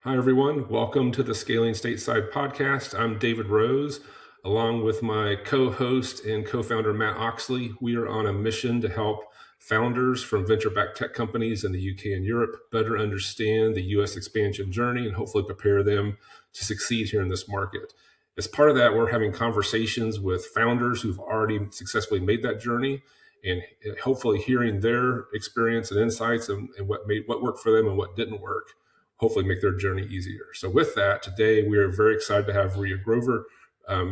Hi, everyone. Welcome to the Scaling Stateside podcast. I'm David Rose, along with my co-host and co-founder, Matt Oxley. We are on a mission to help founders from venture-backed tech companies in the UK and Europe better understand the US expansion journey and hopefully prepare them to succeed here in this market. As part of that, we're having conversations with founders who've already successfully made that journey and hopefully hearing their experience and insights and what worked for them and what didn't work, hopefully make their journey easier. So with that, today we are very excited to have Riya Grover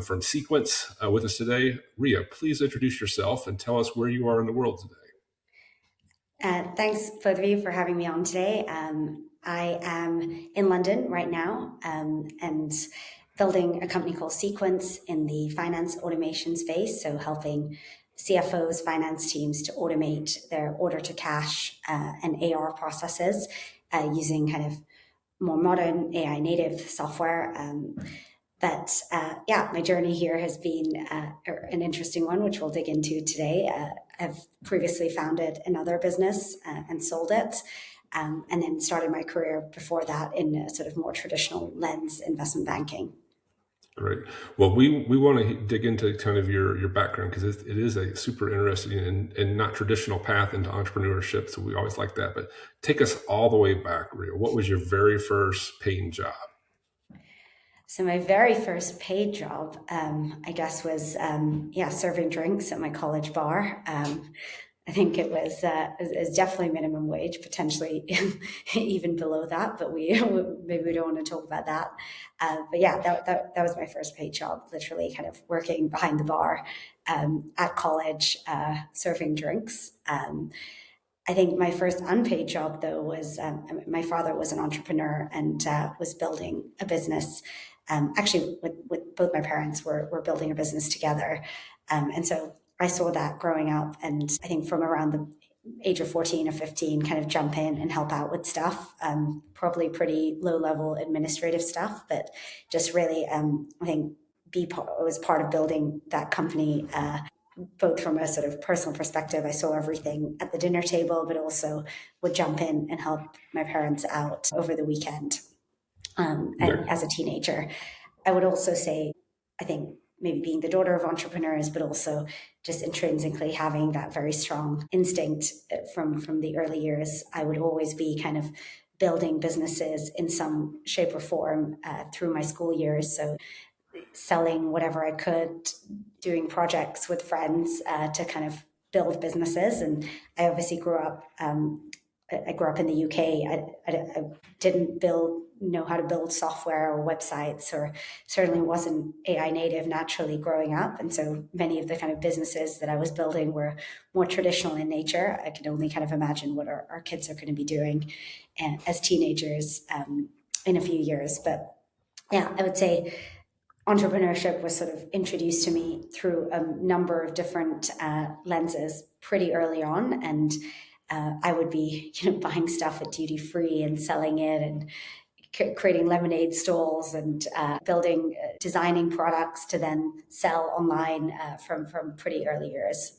from Sequence with us today. Riya, please introduce yourself and tell us where you are in the world today. Thanks, both of you, for having me on today. I am in London right now and building a company called Sequence in the finance automation space, so helping CFOs, finance teams to automate their order to cash and AR processes using kind of more modern AI native software. My journey here has been an interesting one, which we'll dig into today. I've previously founded another business and sold it, and then started my career before that in a sort of more traditional lens investment banking. Great. Well, we want to dig into kind of your background because it is a super interesting and not traditional path into entrepreneurship. So we always like that. But take us all the way back, Riya. What was your very first paying job? So my very first paid job, I guess, was serving drinks at my college bar. I think it was definitely minimum wage, potentially even below that, but maybe we don't want to talk about that. That was my first paid job, literally kind of working behind the bar at college, serving drinks. I think my first unpaid job, though, was my father was an entrepreneur and was building a business. Actually, with both my parents were building a business together, and so I saw that growing up, and I think from around the age of 14 or 15, kind of jump in and help out with stuff, probably pretty low-level administrative stuff, but just really, I think, was part of building that company, both from a sort of personal perspective. I saw everything at the dinner table, but also would jump in and help my parents out over the weekend. And as a teenager, I would also say, I think, maybe being the daughter of entrepreneurs, but also just intrinsically having that very strong instinct from the early years. I would always be kind of building businesses in some shape or form through my school years. So selling whatever I could, doing projects with friends to kind of build businesses. And I obviously grew up in the UK. I didn't know how to build software or websites, or certainly wasn't AI native naturally growing up. And so many of the kind of businesses that I was building were more traditional in nature. I can only kind of imagine what our kids are going to be doing as teenagers in a few years. But yeah, I would say entrepreneurship was sort of introduced to me through a number of different lenses pretty early on. And I would be, buying stuff at duty free and selling it, and creating lemonade stalls and designing products to then sell online from pretty early years.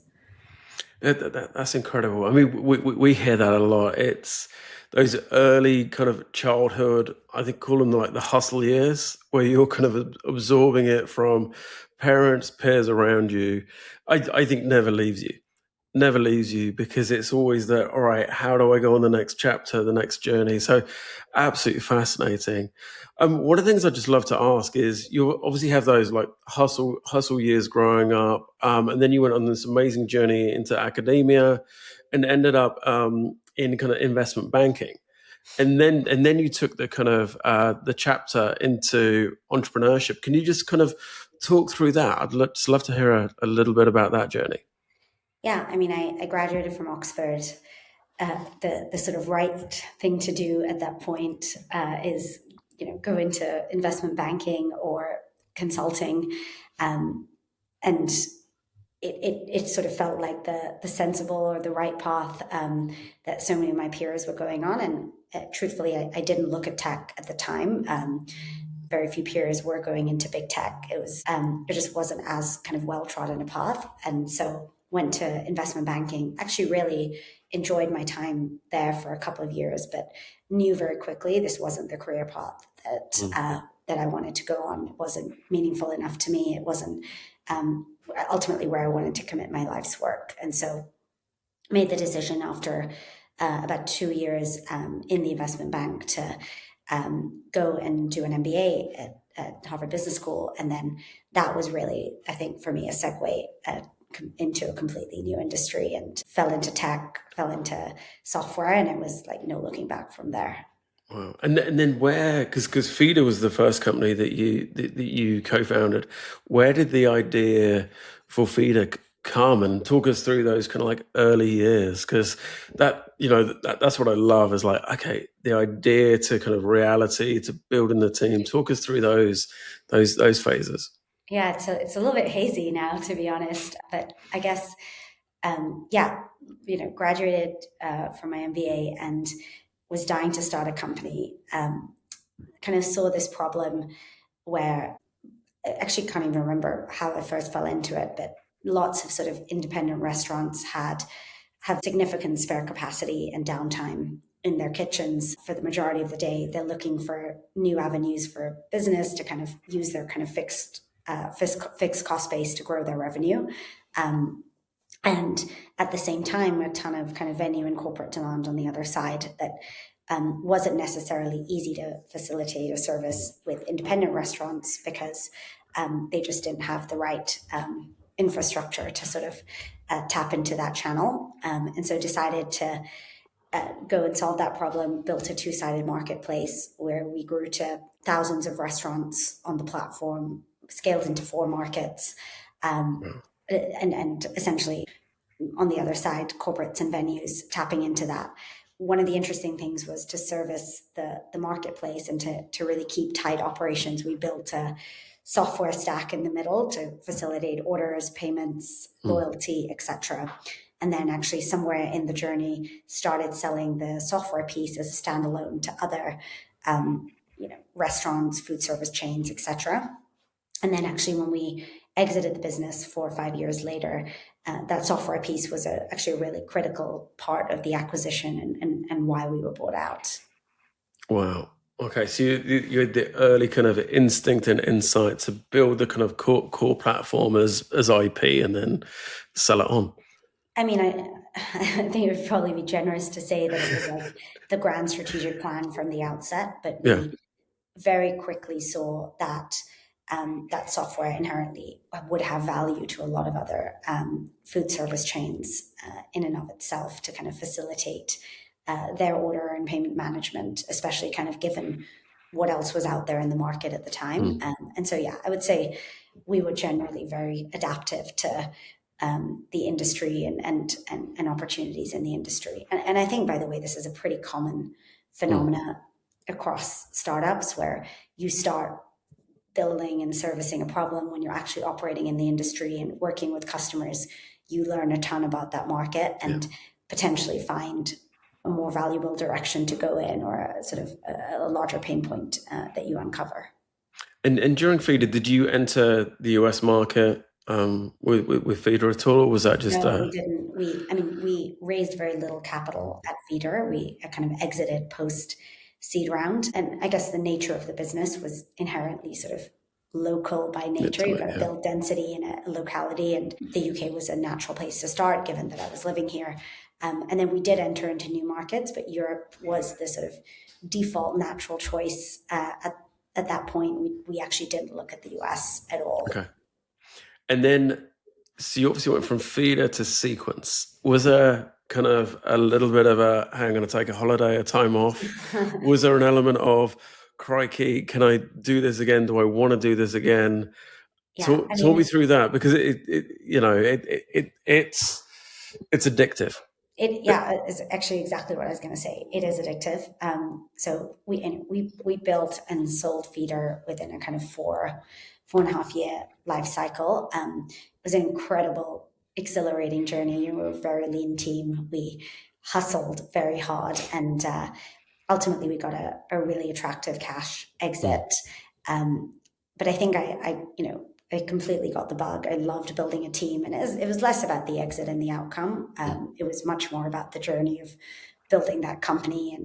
That's incredible. I mean, we hear that a lot. It's those early kind of childhood, I think, call them like the hustle years, where you're kind of absorbing it from parents, peers around you. I think never leaves you because it's always that, all right, how do I go on the next chapter, the next journey? So absolutely fascinating. One of the things I just love to ask is, you obviously have those like hustle years growing up, and then you went on this amazing journey into academia and ended up in kind of investment banking. And then you took the kind of the chapter into entrepreneurship. Can you just kind of talk through that? I'd just love to hear a little bit about that journey. Yeah, I mean, I graduated from Oxford. The sort of right thing to do at that point is, go into investment banking or consulting, and it sort of felt like the sensible or the right path that so many of my peers were going on. And truthfully, I didn't look at tech at the time. Very few peers were going into big tech. It just wasn't as kind of well trodden a path, and so went to investment banking, actually really enjoyed my time there for a couple of years, but knew very quickly this wasn't the career path that I wanted to go on. It wasn't meaningful enough to me. It wasn't ultimately where I wanted to commit my life's work. And so made the decision after about 2 years in the investment bank to go and do an MBA at Harvard Business School. And then that was really, I think, for me, a segue into a completely new industry, and fell into tech, fell into software, and it was like no looking back from there. Wow. And then where, because Feeder was the first company that you co-founded, where did the idea for Feeder come? And talk us through those kind of like early years, because that's what I love, is like, okay, the idea to kind of reality to building the team. Talk us through those phases. Yeah, it's a little bit hazy now, to be honest, but I guess graduated from my MBA and was dying to start a company. Kind of saw this problem where I actually can't even remember how I first fell into it, but lots of sort of independent restaurants have significant spare capacity and downtime in their kitchens for the majority of the day. They're looking for new avenues for business to kind of use their kind of fixed cost base to grow their revenue. And at the same time, a ton of kind of venue and corporate demand on the other side that wasn't necessarily easy to facilitate or service with independent restaurants, because they just didn't have the right infrastructure to sort of tap into that channel. And so decided to go and solve that problem, built a two-sided marketplace where we grew to thousands of restaurants on the platform, scaled into 4 markets, and essentially on the other side, corporates and venues tapping into that. One of the interesting things was to service the marketplace and to really keep tight operations. We built a software stack in the middle to facilitate orders, payments, loyalty, etc. And then actually somewhere in the journey started selling the software piece as a standalone to other restaurants, food service chains, etc. And then actually when we exited the business 4 or 5 years later, that software piece was actually a really critical part of the acquisition and why we were bought out. Wow. Okay, so you had the early kind of instinct and insight to build the kind of core platform as IP and then sell it on. I mean, I think it would probably be generous to say that it was like the grand strategic plan from the outset, but we very quickly saw that that software inherently would have value to a lot of other food service chains in and of itself, to kind of facilitate their order and payment management, especially kind of given what else was out there in the market at the time. And so, I would say we were generally very adaptive to the industry and opportunities in the industry. And I think, by the way, this is a pretty common phenomena across startups, where you start building and servicing a problem when you're actually operating in the industry and working with customers. You learn a ton about that market and potentially find a more valuable direction to go in, or a sort of a larger pain point that you uncover. And during Feeder, did you enter the US market with Feeder at all, or was that just? No, we didn't. We raised very little capital at Feeder. We kind of exited post seed round, and I guess the nature of the business was inherently sort of local by nature. You've got to build density in a locality, and the UK was a natural place to start, given that I was living here. And then we did enter into new markets, but Europe was the sort of default natural choice at that point. We actually didn't look at the US at all. Okay. And then, so you obviously went from Feeder to Sequence. Was there kind of a little bit of a, hey, I'm going to take a holiday, a time off? Was there an element of, crikey, can I do this again? Do I want to do this again? Yeah, talk me through that, because it's addictive. It's actually exactly what I was going to say. It is addictive. So we built and sold Feeder within a kind of 4.5 year life cycle. It was an incredible, exhilarating journey. We were a very lean team. We hustled very hard, and ultimately we got a really attractive cash exit. But I think I I completely got the bug. I loved building a team, and it was less about the exit and the outcome. It was much more about the journey of building that company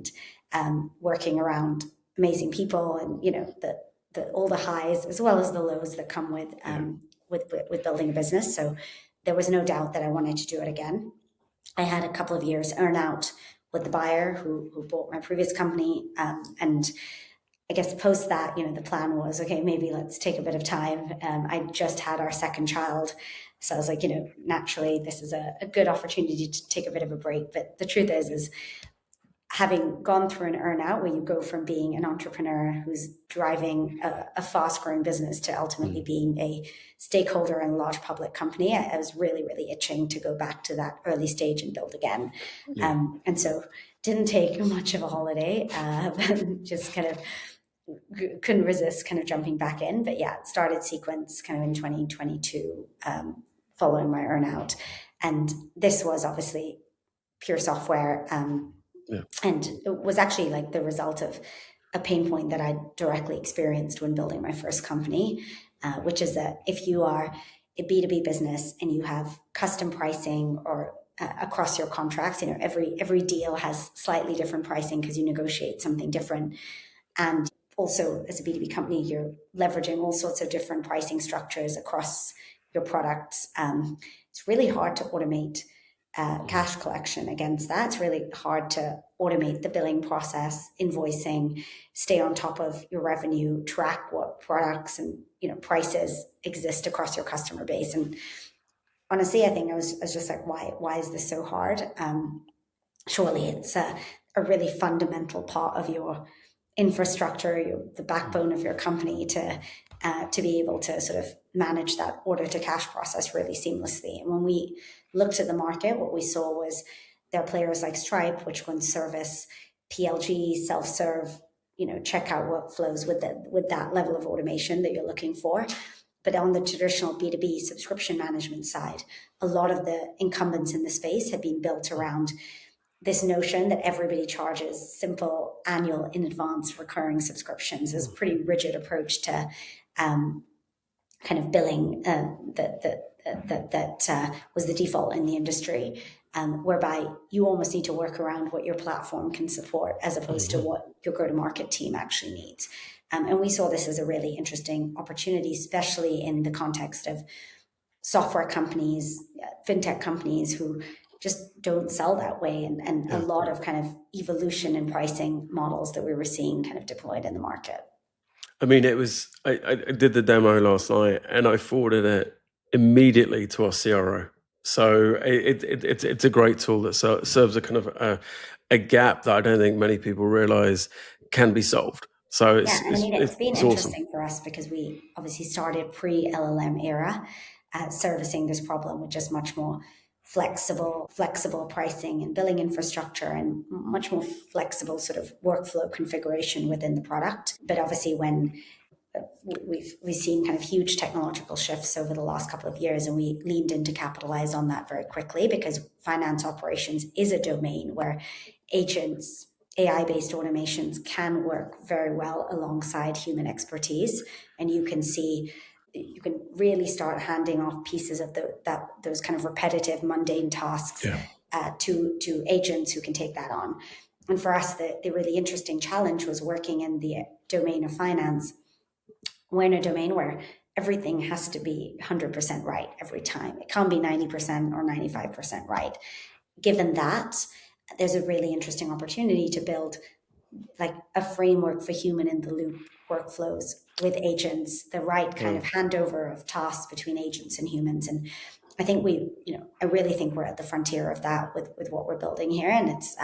and working around amazing people, and the all the highs as well as the lows that come with building a business. So there was no doubt that I wanted to do it again. I had a couple of years earn out with the buyer who bought my previous company, and I guess post that, the plan was, okay, maybe let's take a bit of time. I just had our second child. So I was like, naturally, this is a good opportunity to take a bit of a break. But the truth is having gone through an earn out where you go from being an entrepreneur who's driving a fast growing business to ultimately being a stakeholder in a large public company, I was really, really itching to go back to that early stage and build again. And so didn't take much of a holiday, just kind of couldn't resist kind of jumping back in. But yeah, started Sequence kind of in 2022, following my earnout. And this was obviously pure software. And it was actually like the result of a pain point that I directly experienced when building my first company, which is that if you are a B2B business and you have custom pricing or across your contracts, every deal has slightly different pricing because you negotiate something different. And also, as a B2B company, you're leveraging all sorts of different pricing structures across your products. It's really hard to automate cash collection against that. It's really hard to automate the billing process, invoicing, stay on top of your revenue, track what products and prices exist across your customer base. And honestly, I think I was just like, why is this so hard? Surely it's a really fundamental part of your infrastructure, the backbone of your company to be able to sort of manage that order to cash process really seamlessly. And when we looked at the market, what we saw was there are players like Stripe, which can service PLG, self-serve, checkout workflows with that level of automation that you're looking for. But on the traditional B2B subscription management side, a lot of the incumbents in the space have been built around this notion that everybody charges simple annual in advance recurring subscriptions. Is a pretty rigid approach to kind of billing that was the default in the industry, whereby you almost need to work around what your platform can support as opposed to what your go-to-market team actually needs. And we saw this as a really interesting opportunity, especially in the context of software companies, fintech companies who just don't sell that way, and a lot of kind of evolution in pricing models that we were seeing kind of deployed in the market. I mean, I did the demo last night and I forwarded it immediately to our CRO. So it's a great tool that serves a kind of a gap that I don't think many people realize can be solved. So it's been awesome. Interesting for us because we obviously started pre-LLM era servicing this problem with just much more flexible pricing and billing infrastructure and much more flexible sort of workflow configuration within the product. But obviously when we've seen kind of huge technological shifts over the last couple of years, and we leaned in to capitalize on that very quickly because finance operations is a domain where agents, AI-based automations can work very well alongside human expertise. And you can really start handing off pieces of those kind of repetitive, mundane tasks to agents who can take that on. And for us, the really interesting challenge was working in the domain of finance. We're in a domain where everything has to be 100% right every time. It can't be 90% or 95% right. Given that, there's a really interesting opportunity to build like a framework for human in the loop workflows with agents, the right kind of handover of tasks between agents and humans. And I think I really think we're at the frontier of that with what we're building here. And it's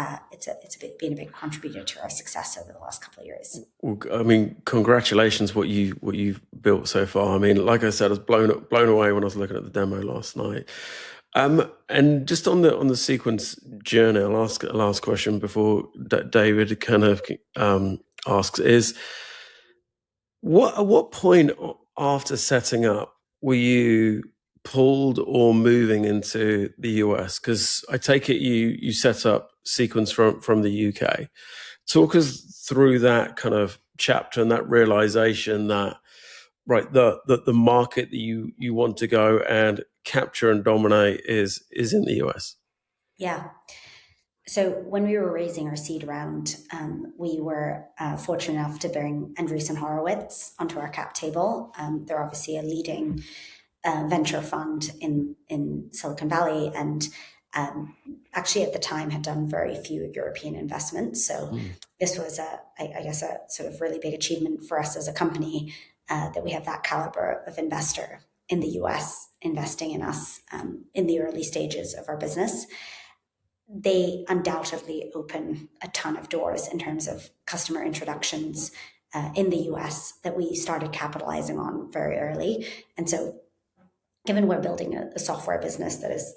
been a big contributor to our success over the last couple of years. Well, I mean, congratulations what you've built so far. I mean, like I said, I was blown away when I was looking at the demo last night. And just on the Sequence journey, I'll ask a last question before David kind of asks is, at what point after setting up were you pulled or moving into the US? Because I take it you set up Sequence from the UK. Talk us through that kind of chapter and that realization that right, the market that you want to go and capture and dominate is in the US? Yeah. So when we were raising our seed round, we were fortunate enough to bring Andreessen Horowitz onto our cap table. They're obviously a leading venture fund in Silicon Valley, and actually at the time had done very few European investments. So this was I guess a sort of really big achievement for us as a company, that we have that caliber of investor in the US investing in us in the early stages of our business. They undoubtedly open a ton of doors in terms of customer introductions in the US that we started capitalizing on very early. And so given we're building a software business that is,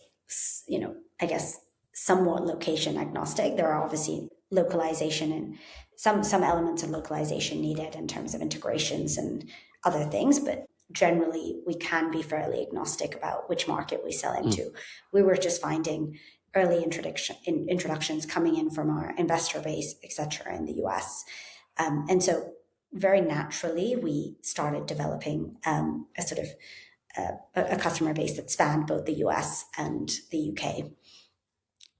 I guess, somewhat location agnostic, there are obviously localization and some elements of localization needed in terms of integrations and other things, but generally we can be fairly agnostic about which market we sell into. We were just finding early introductions coming in from our investor base, et cetera, in the US. And so very naturally, we started developing a sort of a customer base that spanned both the US and the UK.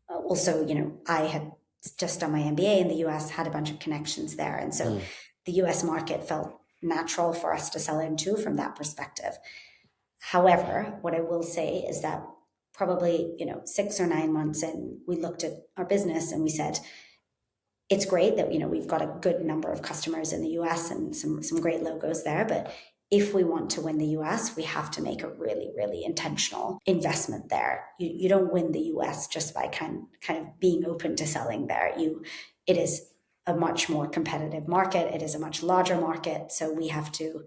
Also, I had just done my MBA in the US, had a bunch of connections there. And so the US market felt natural for us to sell into from that perspective. However, what I will say is that probably 6 or 9 months in, we looked at our business and we said, it's great that we've got a good number of customers in the US and some great logos there, but if we want to win the US, we have to make a really, really intentional investment there. You don't win the US just by kind of being open to selling there. It is a much more competitive market. It is a much larger market. So we have to,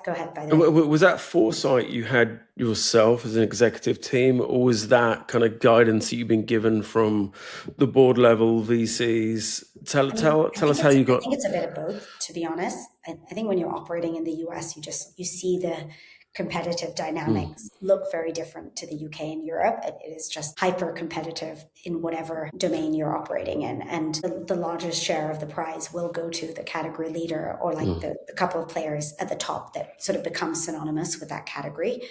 go ahead, by the way. Was that foresight you had yourself as an executive team, or was that kind of guidance that you've been given from the board level, VCs? Tell us how you got. I think it's a bit of both, to be honest. I think when you're operating in the US, you see the competitive dynamics look very different to the UK and Europe. It is just hyper competitive in whatever domain you're operating in. And the largest share of the prize will go to the category leader or like the couple of players at the top that sort of become synonymous with that category.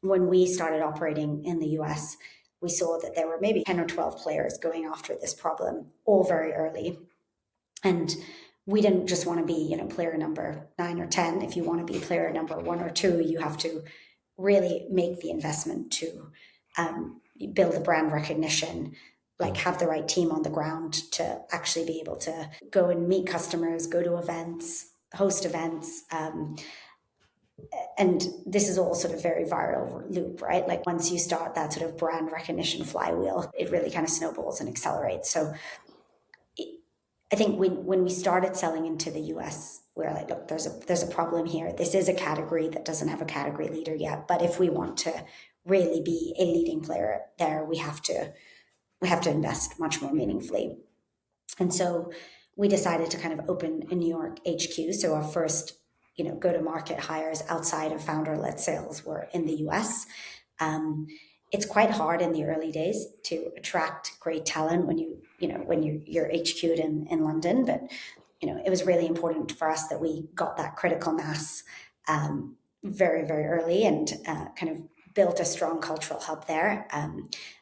When we started operating in the US, we saw that there were maybe 10 or 12 players going after this problem all very early. And we didn't just want to be, player number 9 or 10. If you want to be player number 1 or 2, you have to really make the investment to build the brand recognition, like have the right team on the ground to actually be able to go and meet customers, go to events, host events. And this is all sort of very viral loop, right? Like once you start that sort of brand recognition flywheel, it really kind of snowballs and accelerates. So I think when we started selling into the US, we were like, look, there's a problem here. This is a category that doesn't have a category leader yet. But if we want to really be a leading player there, we have to invest much more meaningfully. And so we decided to kind of open a New York HQ. So our first, go-to-market hires outside of founder-led sales were in the US. It's quite hard in the early days to attract great talent when you're HQ'd in London, but it was really important for us that we got that critical mass very, very early and kind of built a strong cultural hub there.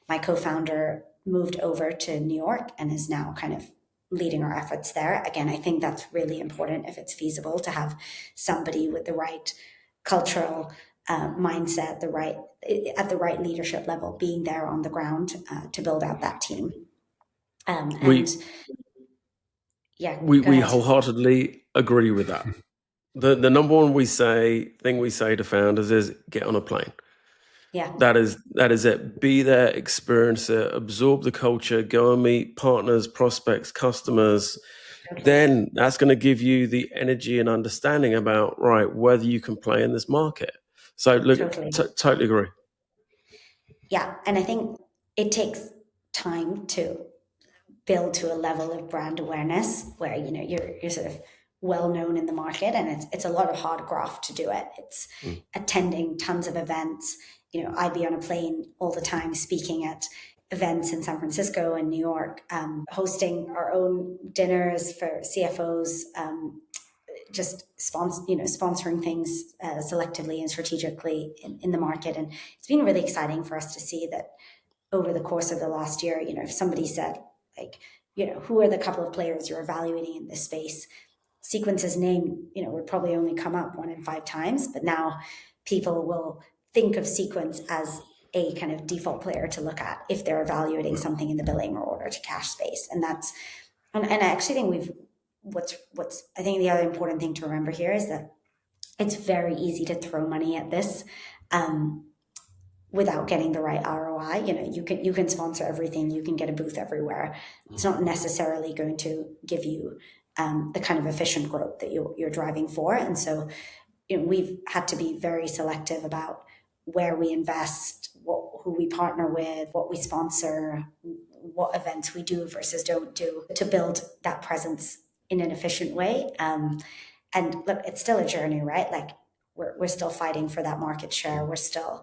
My co-founder moved over to New York and is now kind of leading our efforts there. Again, I think that's really important if it's feasible to have somebody with the right cultural mindset, at the right leadership level, being there on the ground to build out that team. We ahead. wholeheartedly agree with that. The number one thing we say to founders is get on a plane. Yeah. That is it. Be there, experience it, absorb the culture, go and meet partners, prospects, customers. Okay. Then that's going to give you the energy and understanding about whether you can play in this market. So look, totally agree. Yeah, and I think it takes time to build to a level of brand awareness where you're sort of well known in the market, and it's a lot of hard graft to do it. It's attending tons of events. I'd be on a plane all the time speaking at events in San Francisco and New York, hosting our own dinners for CFOs, just sponsoring things selectively and strategically in the market. And it's been really exciting for us to see that over the course of the last year, if somebody said, like, who are the couple of players you're evaluating in this space, Sequence's name, would probably only come up 1 in 5 times, but now people will think of Sequence as a kind of default player to look at if they're evaluating something in the billing or order to cash space. And I actually think I think the other important thing to remember here is that it's very easy to throw money at this without getting the right ROI. You can sponsor everything, you can get a booth everywhere. It's not necessarily going to give you the kind of efficient growth that you're driving for. And so we've had to be very selective about where we invest, who we partner with, what we sponsor, what events we do versus don't do to build that presence in an efficient way. And look, it's still a journey, right? Like we're still fighting for that market share. We're still,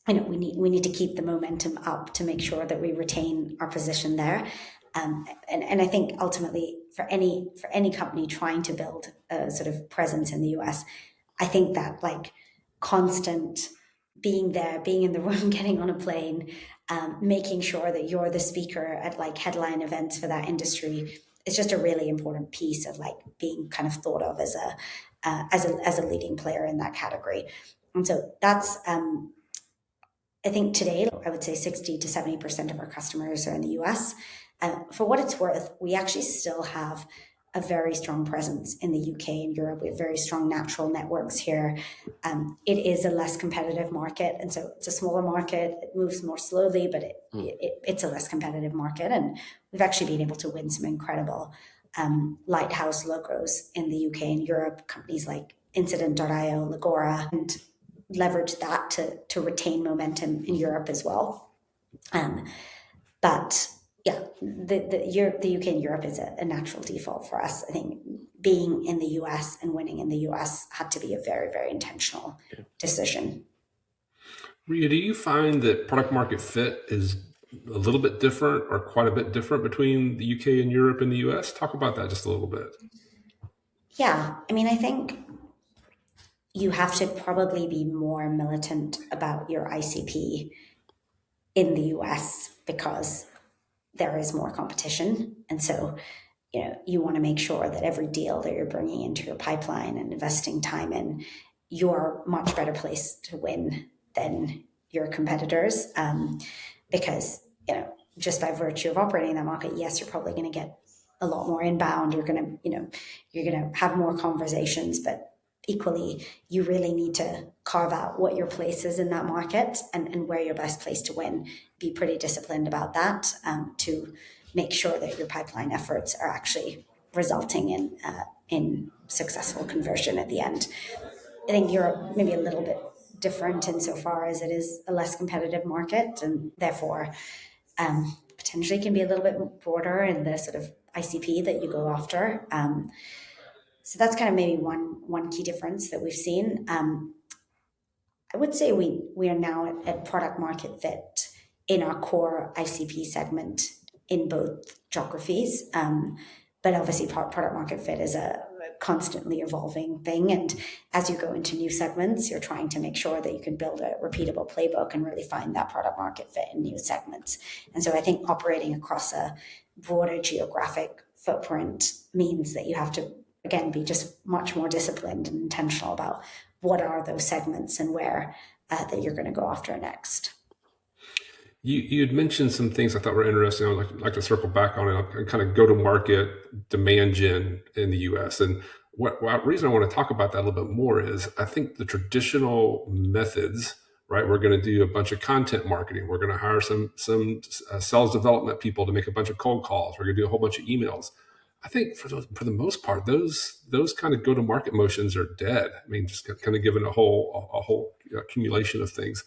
we need to keep the momentum up to make sure that we retain our position there. And I think ultimately for any company trying to build a sort of presence in the US, I think that like constant being there, being in the room, getting on a plane, making sure that you're the speaker at like headline events for that industry is just a really important piece of like being kind of thought of as a leading player in that category. And so that's I think today I would say 60 to 70% of our customers are in the US. For what it's worth, we actually still have a very strong presence in the UK and Europe. We have very strong natural networks here. It is a less competitive market, and so it's a smaller market. It moves more slowly, but it's a less competitive market. And we've actually been able to win some incredible lighthouse logos in the UK and Europe, companies like Incident.io, Legora, and leverage that to retain momentum in Europe as well. But yeah, the UK and Europe is a natural default for us. I think being in the US and winning in the US had to be a very, very intentional decision. Riya, do you find that product market fit is a little bit different or quite a bit different between the UK and Europe and the US? Talk about that just a little bit. Yeah, I mean, I think you have to probably be more militant about your ICP in the US because there is more competition. And so, you want to make sure that every deal that you're bringing into your pipeline and investing time in, you're a much better place to win than your competitors. Because, just by virtue of operating in that market, yes, you're probably going to get a lot more inbound. You're going to have more conversations, but equally, you really need to carve out what your place is in that market and where you're best placed to win. Be pretty disciplined about that to make sure that your pipeline efforts are actually resulting in successful conversion at the end. I think Europe maybe a little bit different insofar as it is a less competitive market and therefore potentially can be a little bit broader in the sort of ICP that you go after. So that's kind of maybe one key difference that we've seen. I would say we are now at product market fit in our core ICP segment in both geographies. But obviously product market fit is a constantly evolving thing. And as you go into new segments, you're trying to make sure that you can build a repeatable playbook and really find that product market fit in new segments. And so I think operating across a broader geographic footprint means that you have to, again, be just much more disciplined and intentional about what are those segments and where that you're going to go after next. You had mentioned some things I thought were interesting. I'd like to circle back on it and kind of go to market demand gen in the US. And what reason I want to talk about that a little bit more is I think the traditional methods, right? We're going to do a bunch of content marketing. We're going to hire some sales development people to make a bunch of cold calls. We're going to do a whole bunch of emails. I think for the most part, those kind of go-to-market motions are dead. I mean, just kind of given a whole accumulation of things.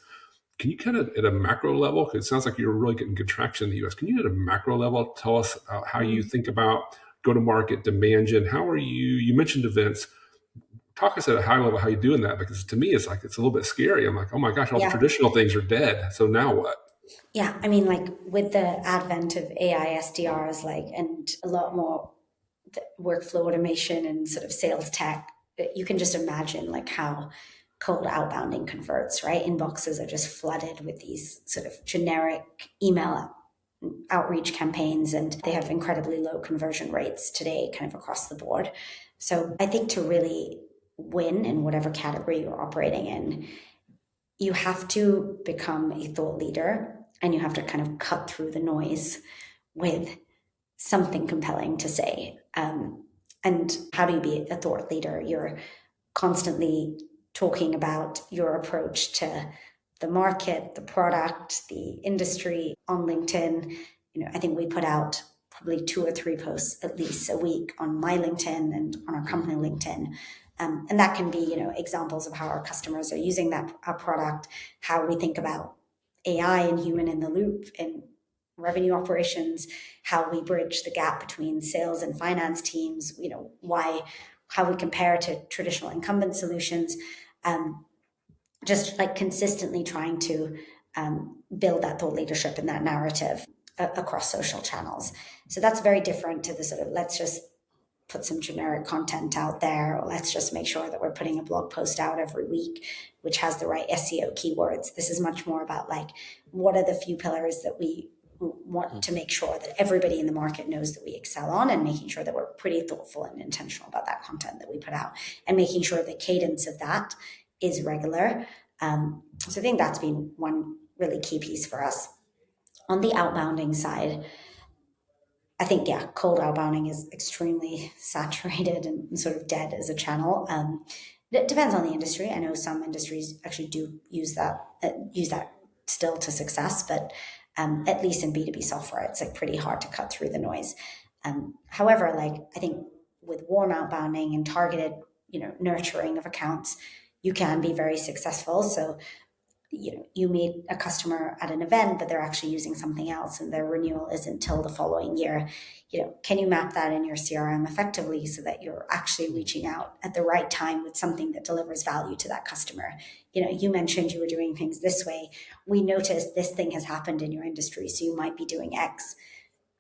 Can you kind of, at a macro level, because it sounds like you're really getting good traction in the US, can you at a macro level tell us how you think about go-to-market demand gen? How are you mentioned events. Talk us at a high level how you're doing that, because to me, it's like, it's a little bit scary. I'm like, oh my gosh, all the traditional things are dead. So now what? Yeah, I mean, like with the advent of AI SDRs, and a lot more workflow automation and sort of sales tech, you can just imagine like how cold outbounding converts, right? Inboxes are just flooded with these sort of generic email outreach campaigns, and they have incredibly low conversion rates today kind of across the board. So I think to really win in whatever category you're operating in, you have to become a thought leader, and you have to kind of cut through the noise with something compelling to say. And how do you be a thought leader? You're constantly talking about your approach to the market, the product, the industry on LinkedIn. I think we put out probably 2 or 3 posts at least a week on my LinkedIn and on our company LinkedIn. And that can be, examples of how our customers are using our product, how we think about AI and human in the loop in revenue operations, how we bridge the gap between sales and finance teams, how we compare to traditional incumbent solutions, just like consistently trying to build that thought leadership and that narrative across social channels. So that's very different to the sort of, let's just put some generic content out there, or let's just make sure that we're putting a blog post out every week, which has the right SEO keywords. This is much more about like, what are the few pillars that we want to make sure that everybody in the market knows that we excel on, and making sure that we're pretty thoughtful and intentional about that content that we put out, and making sure the cadence of that is regular. So I think that's been one really key piece for us. On the outbounding side, I think, cold outbounding is extremely saturated and sort of dead as a channel. It depends on the industry. I know some industries actually do use that still to success, but at least in B2B software, it's like pretty hard to cut through the noise. However, like I think with warm outbounding and targeted, nurturing of accounts, you can be very successful. So, you meet a customer at an event, but they're actually using something else, and their renewal isn't till the following year. Can you map that in your CRM effectively so that you're actually reaching out at the right time with something that delivers value to that customer? You mentioned you were doing things this way. We noticed this thing has happened in your industry, so you might be doing X.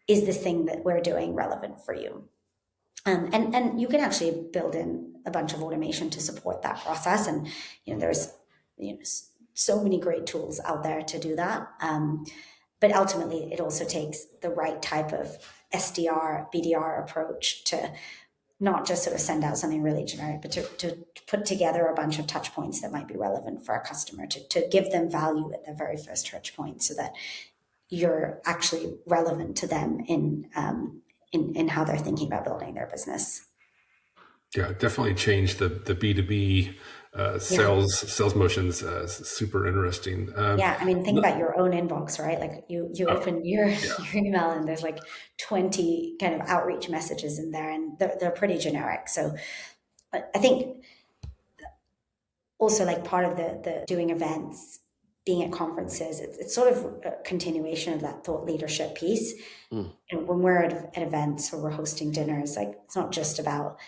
Is this thing that we're doing relevant for you? And you can actually build in a bunch of automation to support that process. And there's so many great tools out there to do that. But ultimately, it also takes the right type of SDR, BDR approach to not just sort of send out something really generic, but to put together a bunch of touch points that might be relevant for our customer, to give them value at the very first touch point, so that you're actually relevant to them in how they're thinking about building their business. Yeah, definitely changed the B2B sales motions. Super interesting. Think about your own inbox, right? Like you open your email, and there's like 20 kind of outreach messages in there, and they're pretty generic. So I think also like part of the doing events, being at conferences, it's sort of a continuation of that thought leadership piece. When we're at events or we're hosting dinners, like it's not just about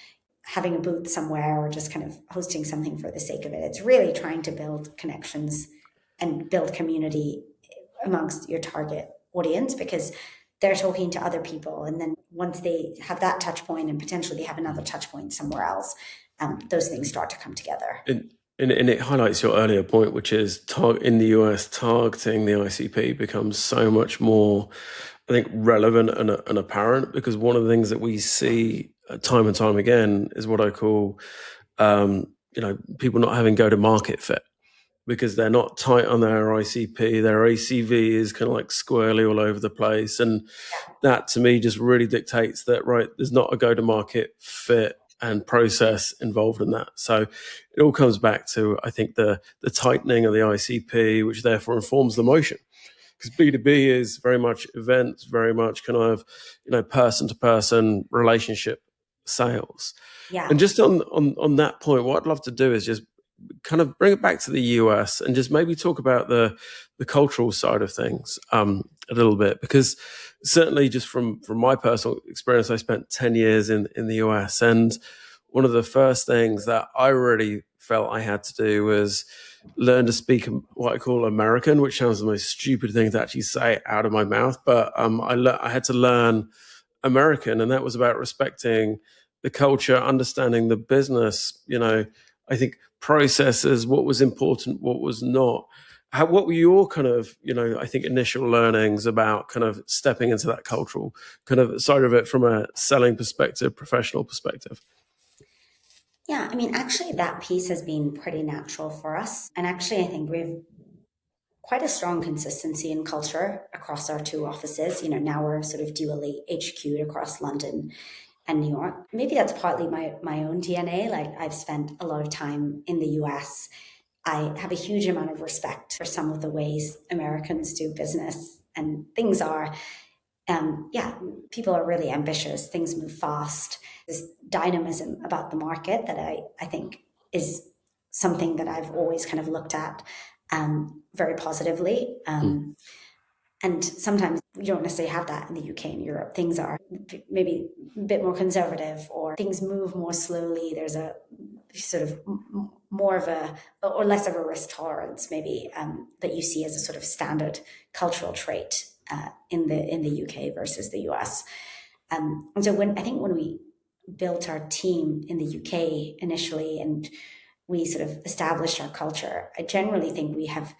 having a booth somewhere or just kind of hosting something for the sake of it. It's really trying to build connections and build community amongst your target audience, because they're talking to other people. And then once they have that touch point, and potentially they have another touch point somewhere else, those things start to come together. And it highlights your earlier point, which is in the US, targeting the ICP becomes so much more, I think, relevant and apparent, because one of the things that we see time and time again is what I call, people not having go-to-market fit, because they're not tight on their ICP. Their ACV is kind of like squarely all over the place. And that to me just really dictates that, right, there's not a go-to-market fit and process involved in that. So it all comes back to, I think, the tightening of the ICP, which therefore informs the motion. Because B2B is very much events, very much kind of, person-to-person relationship sales. Yeah. And just on that point, what I'd love to do is just kind of bring it back to the US and just maybe talk about the cultural side of things a little bit, because certainly just from my personal experience, I spent 10 years in the US, and one of the first things that I really felt I had to do was learn to speak what I call American, which sounds the most stupid thing to actually say out of my mouth, but I had to learn American, and that was about respecting the culture, understanding the business, I think processes, what was important, what was not. What were your kind of, I think initial learnings about kind of stepping into that cultural kind of side of it from a selling perspective, professional perspective? Yeah, I mean, actually, that piece has been pretty natural for us. And actually, I think we've quite a strong consistency in culture across our two offices. Now we're sort of dually HQ'd across London and New York. Maybe that's partly my own DNA. Like, I've spent a lot of time in the US. I have a huge amount of respect for some of the ways Americans do business, and things are, people are really ambitious. Things move fast. This dynamism about the market that I think is something that I've always kind of looked at very positively. And sometimes you don't necessarily have that in the UK and Europe. Things are maybe a bit more conservative, or things move more slowly. There's a sort of more of a, or less of a risk tolerance, maybe, that you see as a sort of standard cultural trait in the UK versus the US. And so when we built our team in the UK initially, and we sort of established our culture, I generally think we have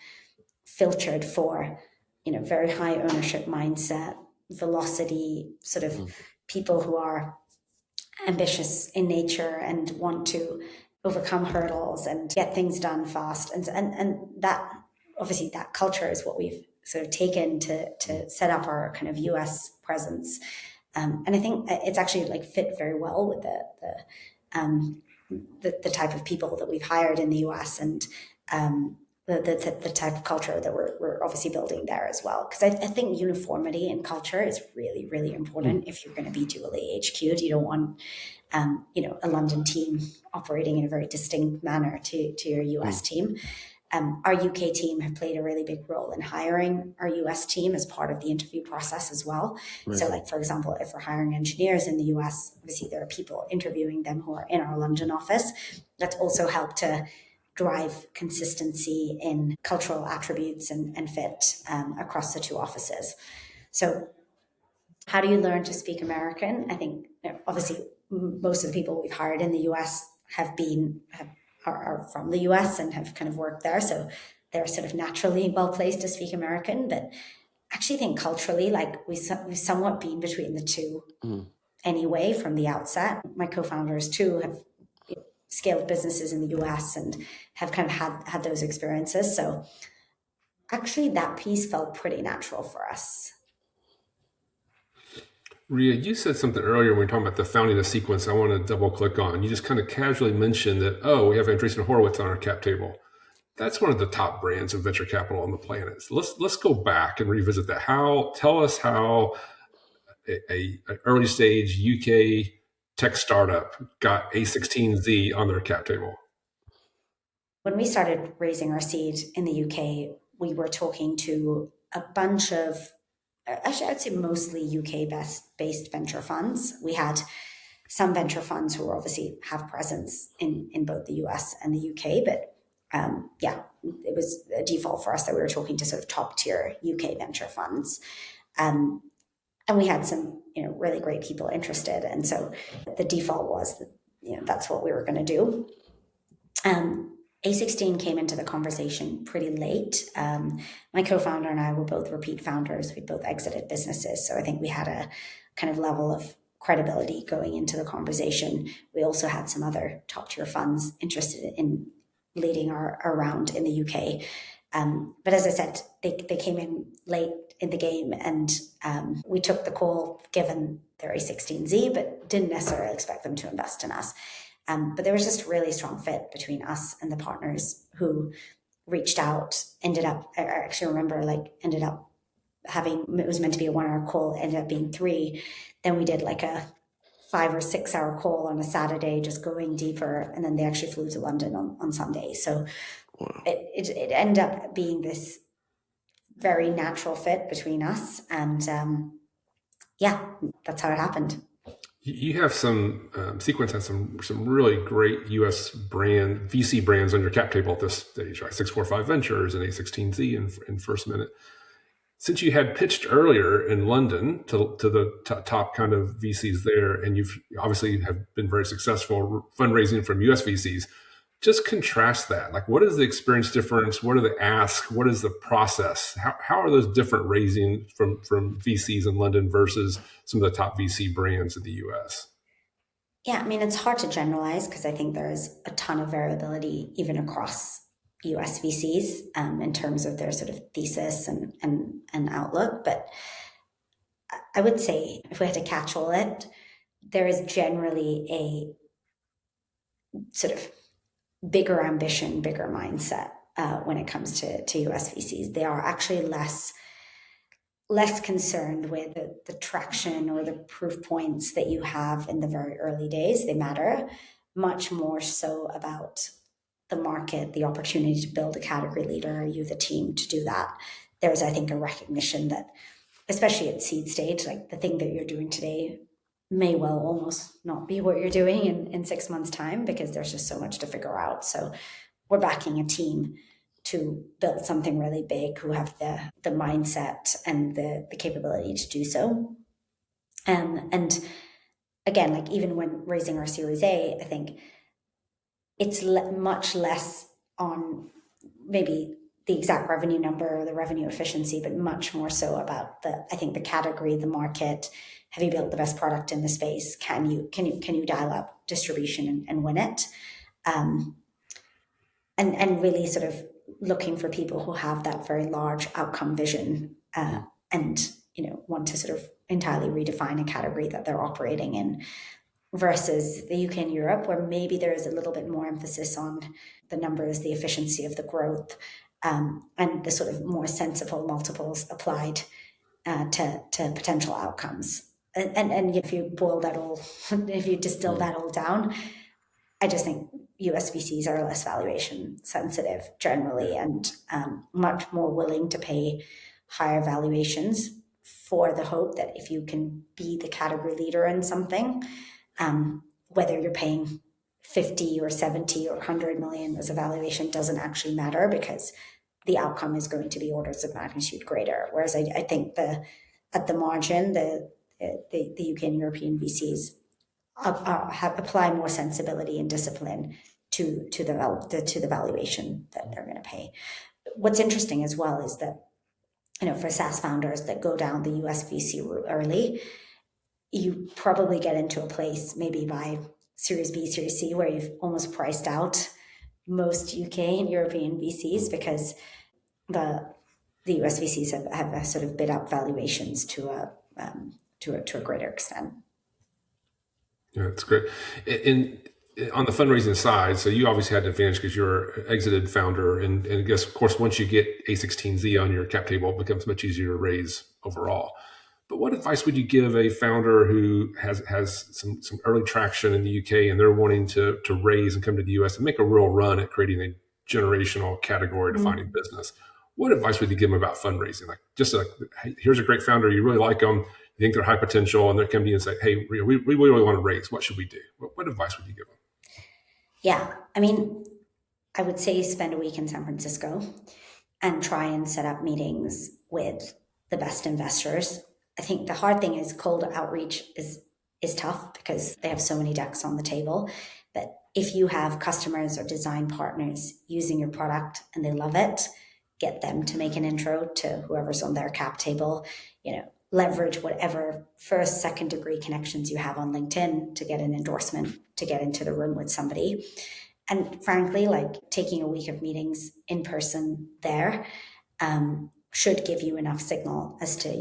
filtered for, very high ownership mindset, velocity, sort of people who are ambitious in nature and want to overcome hurdles and get things done fast. And that, obviously, that culture is what we've sort of taken to set up our kind of US presence. And I think it's actually like fit very well with the type of people that we've hired in the US, and the type of culture that we're obviously building there as well. Because I think uniformity in culture is really, really important if you're going to be dually HQ'd. You don't want, a London team operating in a very distinct manner to your US team. Our UK team have played a really big role in hiring our US team as part of the interview process as well. Right. So, like, for example, if we're hiring engineers in the US, obviously there are people interviewing them who are in our London office. That's also helped to drive consistency in cultural attributes and fit across the two offices. So how do you learn to speak American? I think, obviously, most of the people we've hired in the US are from the US and have kind of worked there. So they're sort of naturally well placed to speak American. But I actually think culturally, like, we've somewhat been between the two anyway from the outset. My co-founders too have scaled businesses in the US and have kind of had those experiences. So actually that piece felt pretty natural for us. Riya, you said something earlier when we were talking about the founding of Sequence I want to double click on. You just kind of casually mentioned that, we have Andreessen Horowitz on our cap table. That's one of the top brands of venture capital on the planet. So let's go back and revisit that. Tell us how a early stage UK tech startup got A16Z on their cap table. When we started raising our seed in the UK, we were talking to a bunch of, actually I'd say mostly UK-based venture funds. We had some venture funds who obviously have presence in both the US and the UK, but it was a default for us that we were talking to sort of top tier UK venture funds. And we had some, really great people interested. And so the default was that, that's what we were going to do. A16 came into the conversation pretty late. My co-founder and I were both repeat founders. We both exited businesses. So I think we had a kind of level of credibility going into the conversation. We also had some other top tier funds interested in leading our round in the UK. But as I said, they came in late in the game, and we took the call given their A16Z, but didn't necessarily expect them to invest in us. But there was just a really strong fit between us and the partners who reached out, ended up having, it was meant to be a 1 hour call, ended up being 3. Then we did like a 5 or 6 hour call on a Saturday, just going deeper. And then they actually flew to London on Sunday. So it ended up being this very natural fit between us. And that's how it happened. You have Sequence has some really great US VC brands on your cap table at this stage, right? 645 Ventures and A16Z in First Minute. since you had pitched earlier in London to the top kind of VCs there, and you've obviously have been very successful fundraising from US VCs, just contrast that. Like, what is the experience difference? What are the asks? What is the process? How are those different raising from VCs in London versus some of the top VC brands in the US? Yeah, I mean, it's hard to generalize because I think there's a ton of variability even across US VCs in terms of their sort of thesis and outlook. But I would say if we had to catch all it, there is generally a sort of bigger ambition, bigger mindset when it comes to US VCs. They are actually less concerned with the traction or the proof points that you have in the very early days. They matter much more so about the market, the opportunity to build a category leader. Are you the team to do that? There's, I think, a recognition that, especially at seed stage, like the thing that you're doing today may well almost not be what you're doing in 6 months' time because there's just so much to figure out. So we're backing a team to build something really big who have the mindset and the capability to do so. And again, like even when raising our Series A, I think it's much less on maybe the exact revenue number or the revenue efficiency, but much more so about the category, the market. Have you built the best product in the space? Can you dial up distribution and win it? And really sort of looking for people who have that very large outcome vision and want to sort of entirely redefine a category that they're operating in, versus the UK and Europe, where maybe there is a little bit more emphasis on the numbers, the efficiency of the growth, and the sort of more sensible multiples applied to potential outcomes. And if you boil that all, if you distill that all down, I just think US VCs are less valuation sensitive generally and much more willing to pay higher valuations for the hope that if you can be the category leader in something, whether you're paying 50 or 70 or 100 million as a valuation doesn't actually matter because the outcome is going to be orders of magnitude greater. Whereas I think at the margin, the UK and European VCs apply more sensibility and discipline to the valuation that they're going to pay. What's interesting as well is that, for SaaS founders that go down the US VC route early, you probably get into a place maybe by Series B, Series C, where you've almost priced out most UK and European VCs because the US VCs have sort of bid up valuations to a greater extent. Yeah, that's great. On the fundraising side, so you obviously had an advantage because you're an exited founder, and I guess, of course, once you get A16Z on your cap table, it becomes much easier to raise overall. But what advice would you give a founder who has some early traction in the UK and they're wanting to raise and come to the US and make a real run at creating a generational category defining business? What advice would you give them about fundraising? Like, just like, hey, here's a great founder, you really like them, you think they're high potential, and they're coming to you and say, hey, we really want to raise. What should we do? What advice would you give them? Yeah, I mean, I would say spend a week in San Francisco and try and set up meetings with the best investors. I think the hard thing is cold outreach is tough because they have so many decks on the table. But if you have customers or design partners using your product and they love it, get them to make an intro to whoever's on their cap table. Leverage whatever first, second degree connections you have on LinkedIn to get an endorsement, to get into the room with somebody. And frankly, like taking a week of meetings in person there should give you enough signal as to,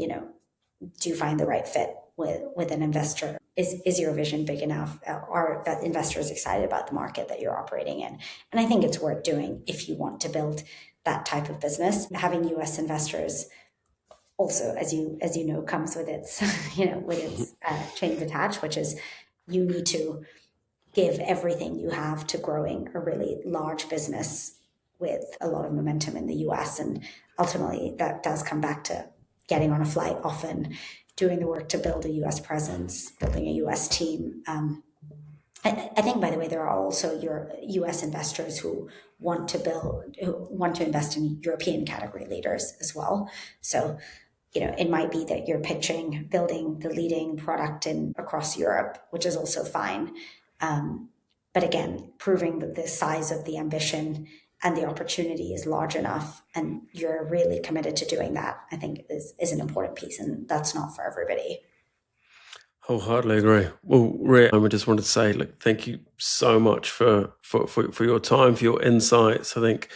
do you find the right fit with an investor? Is your vision big enough? Are that investors excited about the market that you're operating in? And I think it's worth doing if you want to build that type of business. Having US investors also, as you know, comes with its chains attached, which is you need to give everything you have to growing a really large business with a lot of momentum in the US. And ultimately that does come back to getting on a flight often, doing the work to build a US presence, building a US team. I think, by the way, there are also your US investors who want to invest in European category leaders as well. So it might be that you're pitching building the leading product across Europe, which is also fine. But again, proving that the size of the ambition and the opportunity is large enough and you're really committed to doing that, I think is an important piece, and that's not for everybody. Wholeheartedly agree. Well, Riya, I just wanted to say, thank you so much for your time, for your insights. I think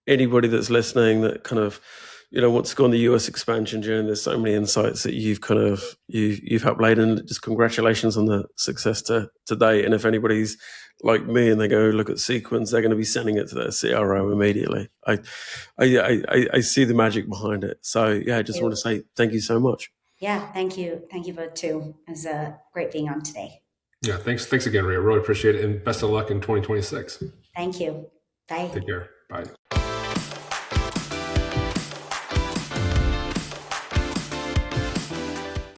anybody that's listening that kind of, wants to go on the US expansion journey, there's so many insights that you've helped lay in. Just congratulations on the success to date. And if anybody's like me and they go look at Sequence, they're going to be sending it to their CRO immediately. I see the magic behind it. So yeah, I just want to say thank you so much. Yeah, thank you. Thank you both too. It was great being on today. Yeah, thanks again, Riya. Really appreciate it, and best of luck in 2026. Thank you. Bye. Take care. Bye.